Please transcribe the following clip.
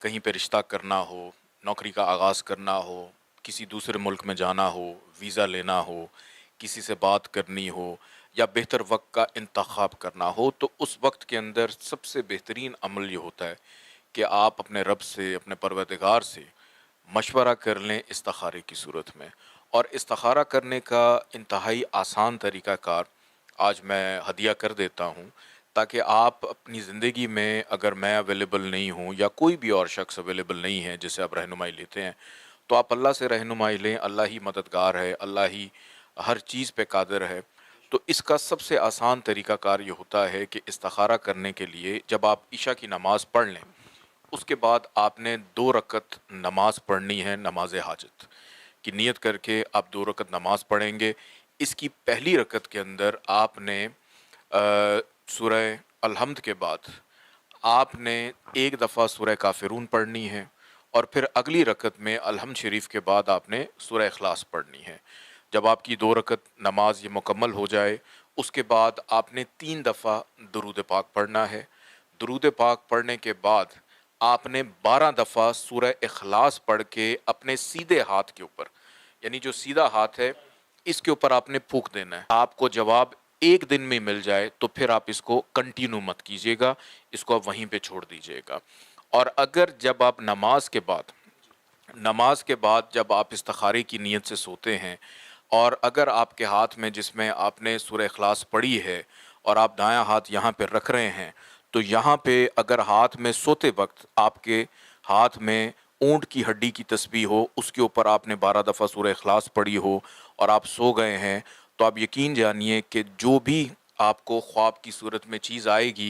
کہیں پہ رشتہ کرنا ہو، نوکری کا آغاز کرنا ہو، کسی دوسرے ملک میں جانا ہو، ویزا لینا ہو، کسی سے بات کرنی ہو یا بہتر وقت کا انتخاب کرنا ہو، تو اس وقت کے اندر سب سے بہترین عمل یہ ہوتا ہے کہ آپ اپنے رب سے، اپنے پروردگار سے مشورہ کر لیں استخارے کی صورت میں۔ اور استخارہ کرنے کا انتہائی آسان طریقہ کار آج میں ہدیہ کر دیتا ہوں، تاکہ آپ اپنی زندگی میں اگر میں اویلیبل نہیں ہوں یا کوئی بھی اور شخص اویلیبل نہیں ہے جسے آپ رہنمائی لیتے ہیں، تو آپ اللہ سے رہنمائی لیں۔ اللہ ہی مددگار ہے، اللہ ہی ہر چیز پہ قادر ہے۔ تو اس کا سب سے آسان طریقہ کار یہ ہوتا ہے کہ استخارہ کرنے کے لیے جب آپ عشاء کی نماز پڑھ لیں، اس کے بعد آپ نے 2 رکعت نماز پڑھنی ہے، نماز حاجت کی نیت کر کے آپ 2 رکعت نماز پڑھیں گے۔ اس کی پہلی رکعت کے اندر آپ نے سورہ الحمد کے بعد آپ نے ایک دفعہ سورہ کافرون پڑھنی ہے، اور پھر اگلی رکعت میں الحمد شریف کے بعد آپ نے سورہ اخلاص پڑھنی ہے۔ جب آپ کی 2 رکعت نماز یہ مکمل ہو جائے، اس کے بعد آپ نے 3 دفعہ درود پاک پڑھنا ہے۔ درود پاک پڑھنے کے بعد آپ نے 12 دفعہ سورہ اخلاص پڑھ کے اپنے سیدھے ہاتھ کے اوپر، یعنی جو سیدھا ہاتھ ہے اس کے اوپر آپ نے پھونک دینا ہے۔ آپ کو جواب ایک دن میں مل جائے تو پھر آپ اس کو کنٹینیو مت کیجیے گا، اس کو آپ وہیں پہ چھوڑ دیجیے گا۔ اور اگر جب آپ نماز کے بعد جب آپ استخارے کی نیت سے سوتے ہیں، اور اگر آپ کے ہاتھ میں جس میں آپ نے سورہ اخلاص پڑھی ہے اور آپ دایاں ہاتھ یہاں پہ رکھ رہے ہیں، تو یہاں پہ اگر ہاتھ میں سوتے وقت آپ کے ہاتھ میں اونٹ کی ہڈی کی تسبیح ہو، اس کے اوپر آپ نے 12 دفعہ سورہ اخلاص پڑھی ہو اور آپ سو گئے ہیں، تو آپ یقین جانیے کہ جو بھی آپ کو خواب کی صورت میں چیز آئے گی،